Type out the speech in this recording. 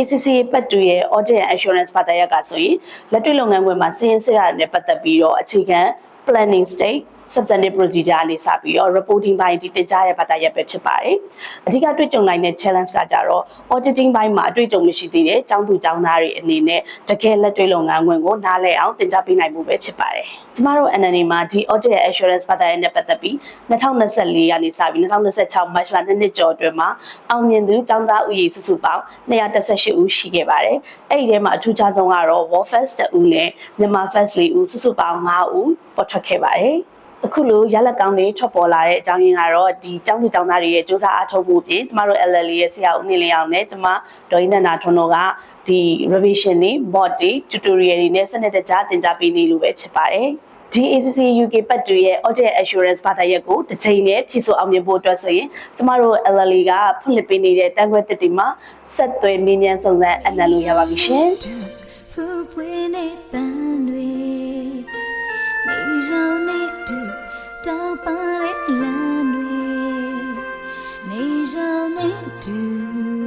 ACC ပတ်တူရဲ့ audit and assurance ဘာသာရပ်ကဆိုရင်လက်တွေ့လုပ်ငန်းခွင်မှာစီးရင်စစ်ရတဲ့ပတ်သက်ပြီးတော့အခြေခံ planning stage substantive procedure အနေစပြီးတော့ reporting ဘိုင်းဒီတင်ကြားတဲ့ဘာသာရပ်ပဲဖြစ်ပါတယ်။အဓိကတွေ့ကြုံနိုင်တဲ့ challenge ကကြတော့ auditing ဘိုင်းမှာအတွေ့အကြုံမရှိသေးတဲ့ကျောင်းသူကျောင်းသားတွေအနေနဲ့တကယ်လက်တွေ့လုပ်ငန်းခွင်ကိုနားလည်အောင်သင်ကြားပေးနိုင်မှုပဲဖြစ်ပါတယ်။ကျမတို့ NNA မှာဒီ audit and assurance ဘာသာရပ်နဲ့ပတ်သက်ပြီး2024ကနေစပြီး2026 March လနှစ်ကျော်အတွင်းမှာအောင်မြင်သူကျောင်းသားဦးရေစုစုပေါင်း218ဦးရှိခဲ့ပါတယ်။အဲ့ဒီထဲမှာအထူးခြားဆုံးကတော့ War Fest 2ဦးနဲ့မြန်မာ Fest 4ဦးစုစုပေါင်း5ဦးပေါ်ထွက်ခဲ့ပါတယ်။အခုလိုရလက်ကောင်းတွေထွက်ပေါ်လာတဲ့အကြောင်းရင်းကတော့ဒီကျောင်းသူကျောင်းသားတွေရဲ့စူးစမ်းအားထုတ်မှုပြင်ကျမတို့ LLA ရဲ့ဆရာဦးနေလင်းအောင်နဲ့ကျမဒေါ်ရင်းနန္ဒာထွန်းတို့ကဒီ revision တွေ mod တွေ tutorial တွေနဲ့စနစ်တကျသင်ကြားပေးနေလို့ပဲဖြစ်ပါတယ်ဒီ ACC UK ပတ်တွေရဲ့ audit assurance ဘာသာရပ်ကိုတစ်ချိန်နဲ့ဖြည့်ဆို့အောင်မြင်ဖို့အတွက်ဆိုရင်ကျမတို့ LLA ကဖွင့်လှစ်ပေးနေတဲ့တန်းခွဲသစ်တွေမှာဆက်သွယ်မြင်းမြန်းစုံစမ်းအနံလို့ရပါပြီရှင်တောက်ပါတဲ့လမ်းတွေနေဆောင်နေတူ